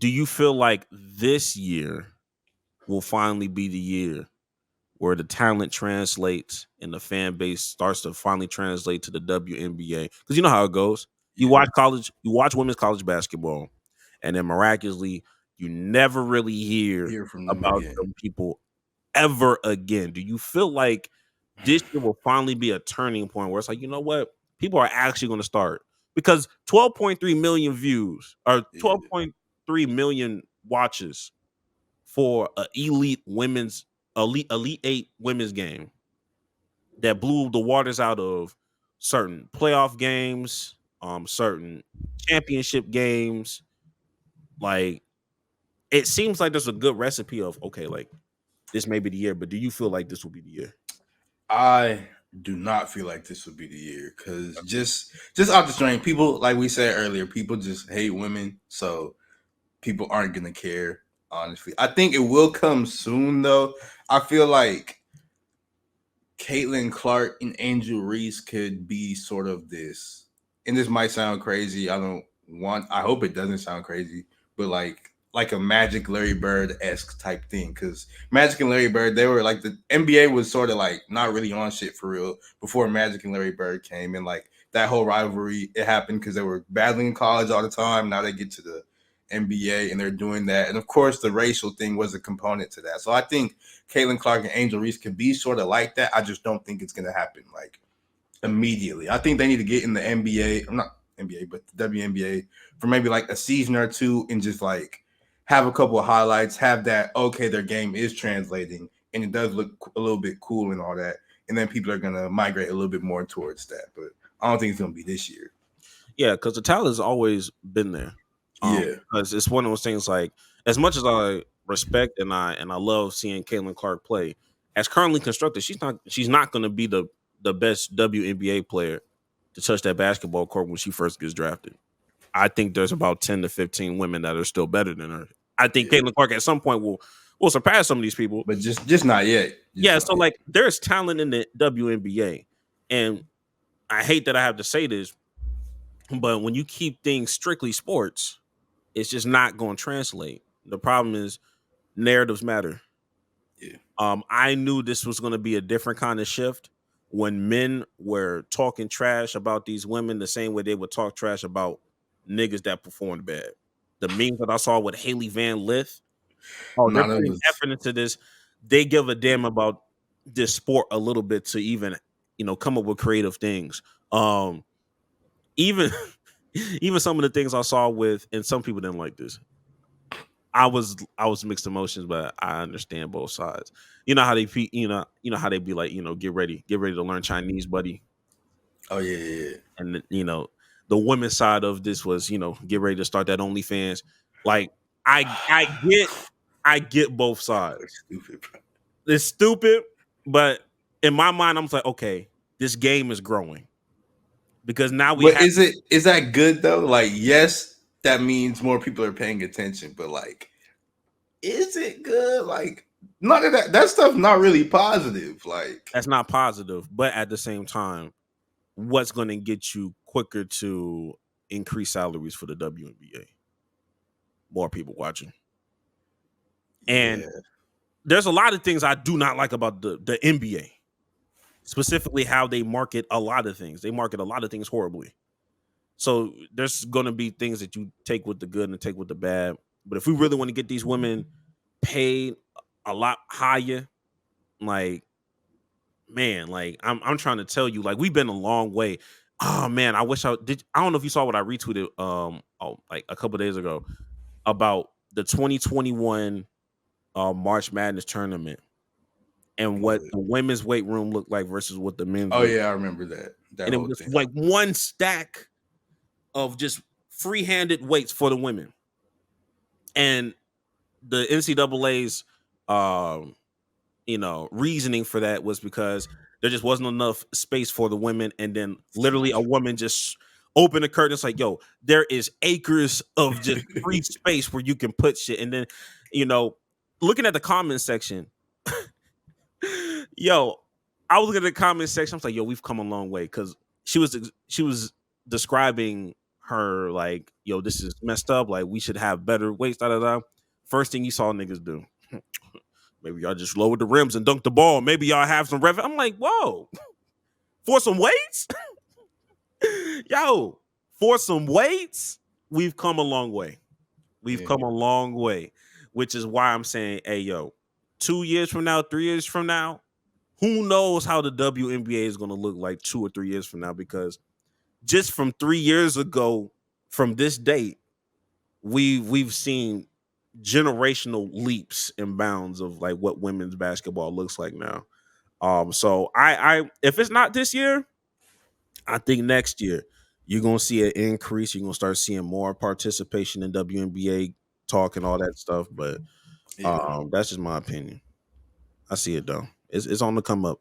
Do you feel like this year will finally be the year where the talent translates and the fan base starts to finally translate to the WNBA? Because you know how it goes. Yeah. You watch women's college basketball, and then miraculously, you never really hear Hear from them about again. them people ever again. Do you feel like this year will finally be a turning point where it's like, you know what? People are actually going to start because 12.3 million views or Yeah. 12.3 million watches for a elite eight women's game that blew the waters out of certain playoff games, certain championship games. Like it seems like there's a good recipe of okay, like this may be the year, but do you feel like this will be the year? I do not feel like this would be the year because just out the strain, people like we said earlier, people just hate women, so people aren't gonna care. Honestly, I think it will come soon though. I feel like Caitlin Clark and Angel Reese could be sort of this, and this might sound crazy. I hope it doesn't sound crazy, but like a Magic Larry Bird esque type thing. Because Magic and Larry Bird, they were like the NBA was sort of like not really on shit for real before Magic and Larry Bird came, and like that whole rivalry it happened because they were battling in college all the time. Now they get to the NBA and they're doing that, and of course the racial thing was a component to that. So I think Caitlin Clark and Angel Reese could be sort of like that. I just don't think it's going to happen like immediately. I think they need to get in the NBA, or not NBA, but the WNBA for maybe like a season or two and just like have a couple of highlights, have that, okay, their game is translating and it does look a little bit cool and all that. And then people are going to migrate a little bit more towards that. But I don't think it's going to be this year. Yeah, because the talent has always been there. Yeah. Because it's one of those things like as much as I respect and I love seeing Caitlin Clark play, as currently constructed, she's not going to be the best WNBA player to touch that basketball court when she first gets drafted. I think there's about 10 to 15 women that are still better than her. I think Yeah. Caitlin Clark at some point will surpass some of these people. But just not yet. Just Yeah, not so yet. like there's talent in the WNBA, and I hate that I have to say this, but when you keep things strictly sports, it's just not going to translate. The problem is narratives matter. Yeah. I knew this was going to be a different kind of shift when men were talking trash about these women the same way they would talk trash about niggas that performed bad. The memes that I saw with Haley Van Lith, oh, they're None of putting us. effort into this. They give a damn about this sport a little bit to even, come up with creative things. Even even some of the things I saw with, and some people didn't like this. I was mixed emotions, but I understand both sides. You know how you know how they be like, get ready to learn Chinese, buddy. Oh, yeah, yeah, And the women's side of this was, get ready to start that OnlyFans. Like I get both yeah. sides. Stupid, bro. It's stupid, but in my mind, I'm like, okay, this game is growing because now we But have. is that good though? Like, yes, that means more people are paying attention, but like, is it good? Like, none of that stuff not really positive. Like, That's not positive, but at the same time, what's going to get you quicker to increase salaries for the WNBA? More people watching. And yeah, there's a lot of things I do not like about the NBA, specifically how they market a lot of things. They market a lot of things horribly. So there's going to be things that you take with the good and take with the bad. But if we really want to get these women paid a lot higher, like man, like I'm trying to tell you, like we've been a long way. Oh man, I wish I did. I don't know if you saw what I retweeted like a couple days ago about the 2021 March Madness tournament and what good. the women's weight room looked like versus what the men's Oh weight. yeah, I remember that And it whole was thing. like one stack of just free-handed weights for the women. And the NCAA's reasoning for that was because there just wasn't enough space for the women, and then literally a woman just opened the curtain. It's like, yo, there is acres of just free space where you can put shit. And then, you know, looking at the comment section, yo, I was looking at the comment section. I was like, yo, we've come a long way because she was describing her like, yo, this is messed up. Like, we should have better weights. Da da da. First thing you saw niggas do, maybe y'all just lowered the rims and dunked the ball. Maybe y'all have some rev. I'm like, whoa, for some weights, yo, for some weights, we've come a long way. We've come a long way, which is why I'm saying, hey, yo, 2 years from now, 3 years from now, who knows how the WNBA is going to look like 2 or 3 years from now? Because just from 3 years ago, from this date, we've seen generational leaps and bounds of like what women's basketball looks like now. So I if it's not this year, I think next year you're gonna see an increase. You're gonna start seeing more participation in WNBA talk and all that stuff. But that's just my opinion. I see it though. It's on the come up.